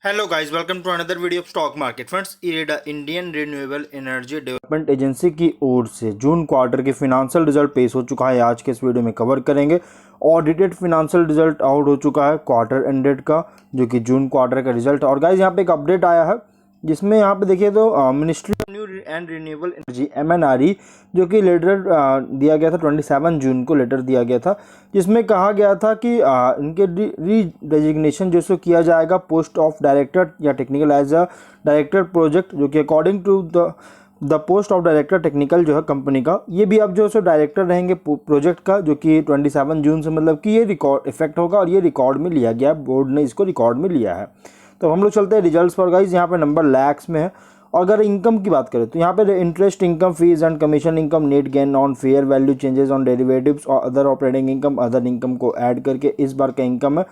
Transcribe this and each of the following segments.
Hello guys, welcome to another video of stock market friends. IREDA Indian renewable energy development agency की ओर से June quarter के financial result पेश हो चुका है। आज के इस वीडियो में कवर करेंगे। ऑडिटेड फिनांशियल रिजल्ट आउट हो चुका है क्वार्टर एंडेड का, जो कि जून क्वार्टर का रिजल्ट। और गाइस यहाँ पे एक अपडेट आया है जिसमें यहाँ पे देखिए तो ministry of new and renewable energy MNRE, जो कि लेटर दिया गया था 27 जून को लेटर दिया गया था, जिसमें कहा गया था कि इनके री डेजिग्नेशन जो सो किया जाएगा पोस्ट ऑफ डायरेक्टर या technical as a director project, जो कि according to the post of director technical जो है कंपनी का, ये भी अब जो सो डायरेक्टर रहेंगे प्रोजेक्ट का, जो कि 27 जून से मतलब कि ये रिकॉर्ड इफेक्ट होगा और ये रिकॉर्ड में लिया गया, बोर्ड ने इसको रिकॉर्ड में लिया है। तो हम लोग चलते हैं रिजल्ट्स पर गाइज। यहाँ पे नंबर लैक्स में है। और अगर इनकम की बात करें तो यहाँ पे interest income, fees and commission income, net gain on fair value changes on derivatives और other operating income, other income को ऐड करके इस बार का इनकम है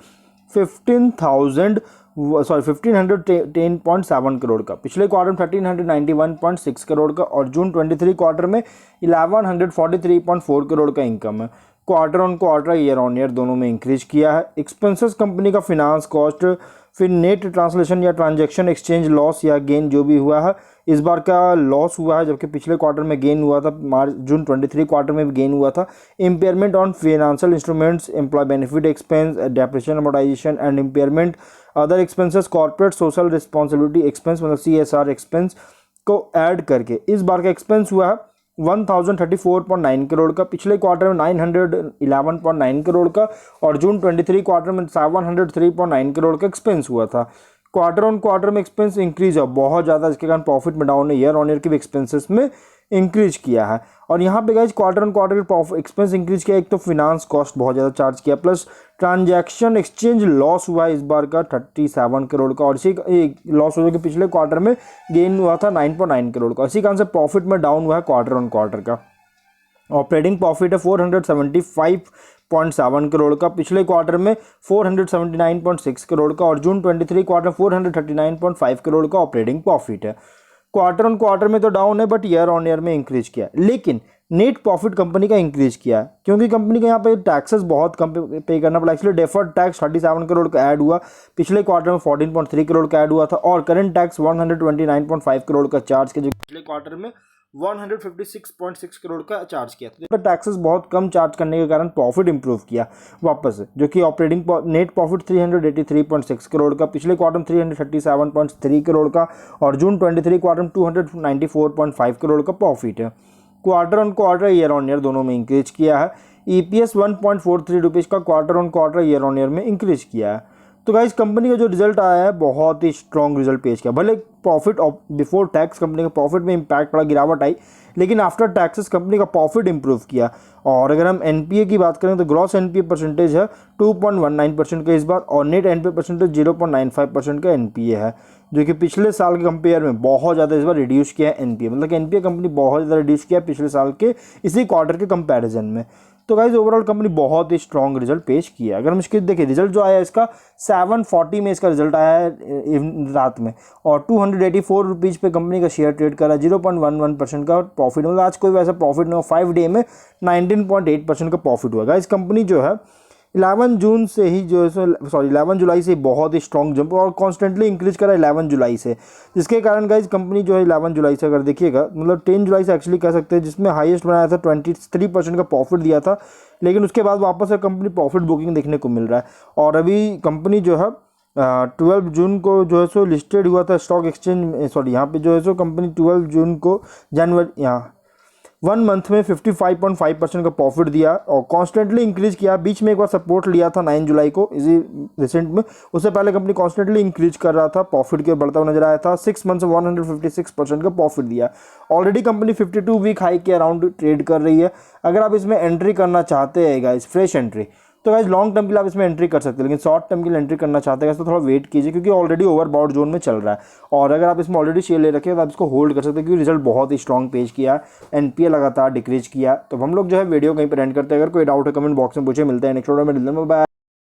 1510.7 करोड़ का। पिछले क्वार्टर में 1391.6 करोड़ का और जून 23 क्वार्टर में 1143.4 करोड़ का इनकम है। Quarter on quarter, year on year दोनों में इंक्रीज किया है। एक्सपेंसेस कंपनी का फिनांस कॉस्ट, फिर नेट ट्रांसलेशन या ट्रांजैक्शन एक्सचेंज लॉस या गेन जो भी हुआ है, इस बार का लॉस हुआ है, जबकि पिछले क्वार्टर में गेन हुआ था। जून 23 क्वार्टर में भी गेन हुआ था। Impairment on financial instruments, employ benefit expense, depreciation amortisation and impairment, other expenses, corporate social responsibility expense मतलब CSR एक्सपेंस को ऐड करके इस बार का एक्सपेंस हुआ है 1034.9 करोड़ का। पिछले क्वार्टर में 911.9 करोड़ का और जून 23 क्वार्टर में 703.9 करोड़ का एक्सपेंस हुआ था। क्वार्टर ऑन क्वार्टर में एक्सपेंस इंक्रीज है बहुत ज़्यादा, जिसके कारण प्रॉफिट में डाउन है। ईयर ऑन ईयर के भी एक्सपेंसेस में इंक्रीज किया है। और यहाँ पे गाइज क्वार्टर ऑन क्वार्टर के एक्सपेंस इंक्रीज किया। एक तो फिनांस कॉस्ट बहुत ज़्यादा चार्ज किया, प्लस ट्रांजैक्शन एक्सचेंज लॉस हुआ है इस बार का 37 करोड़ का, और इसी लॉस हो गया कि पिछले क्वार्टर में गेन हुआ था 9.9 करोड़ का। इसी कारण से प्रॉफिट में डाउन हुआ है क्वार्टर ऑन क्वार्टर का। ऑपरेटिंग प्रॉफिट है 475.7 करोड़ का, पिछले क्वार्टर में 479.6 करोड़ का और जून 23 क्वार्टर 439.5 करोड़ का ऑपरेटिंग प्रॉफिट है। क्वार्टर ऑन क्वार्टर में तो डाउन है, बट ईयर ऑन ईयर में इंक्रीज किया। लेकिन नेट प्रॉफिट कंपनी का इंक्रीज किया है, क्योंकि कंपनी को यहाँ पे टैक्सेस बहुत कम पे करना पड़ा। एक्चुअली डेफर्ड टैक्स 37 करोड़ का ऐड हुआ, पिछले क्वार्टर में 14.3 करोड़ का ऐड हुआ था, और करंट टैक्स 129.5 करोड़ का चार्ज किया, जो पिछले क्वार्टर में 156.6 करोड़ का चार्ज किया था। टैक्सेस बहुत कम चार्ज करने के कारण प्रॉफिट इंप्रूव किया वापस से, जो कि ऑपरेटिंग नेट प्रॉफिट 383.6 करोड़ का, पिछले क्वार्टर में 337.3 करोड़ का और जून 23 क्वार्टर में 294.5 करोड़ का प्रॉफिट है। Quarter on quarter, year on year दोनों में इंक्रीज किया है। EPS 1.43 रुपीज़ का quarter on quarter, year on year में इंक्रीज किया है। तो गाइस कंपनी का जो रिजल्ट आया है बहुत ही स्ट्रॉन्ग रिजल्ट पेश किया। भले प्रॉफिट बिफोर टैक्स कंपनी का प्रॉफिट में इंपैक्ट पड़ा, गिरावट आई, लेकिन आफ्टर टैक्सेस कंपनी का प्रॉफिट इंप्रूव किया। और अगर हम NPA की बात करें तो ग्रॉस NPA परसेंटेज है 2.19% का इस बार, और नेट NPA परसेंटेज 0.95% का NPA है, जो कि पिछले साल के कंपेयर में बहुत ज़्यादा इस बार रिड्यूस किया है NPA, मतलब कि NPA कंपनी बहुत ज़्यादा रिड्यूस किया है पिछले साल के इसी क्वार्टर के कंपैरिजन में। तो गाइज ओवरऑल कंपनी बहुत ही स्ट्रॉन्ग रिजल्ट पेश किया। अगर हम इसके देखिए रिजल्ट जो आया है इसका 740 में इसका रिजल्ट आया है रात में, और 284 रुपीज़ पे कंपनी का शेयर ट्रेड करा, 0.11% का प्रॉफिट, मतलब आज कोई वैसा प्रॉफिट नहीं हुआ। 5 डे में 19.8% का प्रॉफिट हुआ। गाइज कंपनी जो है 11 जून से ही जो है 11 जुलाई से बहुत ही स्ट्रॉन्ग जंप और कॉन्स्टेंटली इंक्रीज करा 11 जुलाई से, जिसके कारण गाइज कंपनी जो है 11 जुलाई से अगर देखिएगा, मतलब 10 जुलाई से एक्चुअली कह सकते हैं, जिसमें हाईएस्ट बनाया था 23% का प्रॉफिट दिया था, लेकिन उसके बाद वापस से कंपनी प्रॉफिट बुकिंग देखने को मिल रहा है। और अभी कंपनी जो है 12 जून को जो है सो लिस्टेड हुआ था स्टॉक एक्सचेंज, यहाँ पे जो है सो कंपनी 12 जून को जनवरी 1 मंथ में 55.5% का प्रॉफिट दिया और कॉन्स्टेंटली इंक्रीज किया। बीच में एक बार सपोर्ट लिया था 9 जुलाई को इसी रिसेंट में, उससे पहले कंपनी कॉन्स्टेंटली इंक्रीज कर रहा था, प्रॉफिट के बढ़ता हुआ नजर आया था। 6 मंथ से 156% का प्रॉफिट दिया। ऑलरेडी कंपनी 52 वीक हाई के अराउंड ट्रेड कर रही है। अगर आप इसमें एंट्री करना चाहते हैं गाइस, फ्रेश एंट्री, तो गाइस लॉन्ग टर्म के लिए आप इसमें एंट्री कर सकते हैं, लेकिन शॉर्ट टर्म के लिए एंट्री करना चाहते हैं तो थोड़ा वेट कीजिए, क्योंकि ऑलरेडी ओवरबॉट जोन में चल रहा है। और अगर आप इसमें ऑलरेडी शेयर ले रखे हैं तो आप इसको होल्ड कर सकते हैं, क्योंकि रिजल्ट बहुत ही स्ट्रॉन्ग पेश किया, NPA लगातार डिक्रीज किया। तो हम लोग जो है वीडियो कहीं पर एंड करते हैं। अगर कोई डाउट है कमेंट बॉक्स में पूछे। मिलते हैं नेक्स्ट वीडियो में। बाय।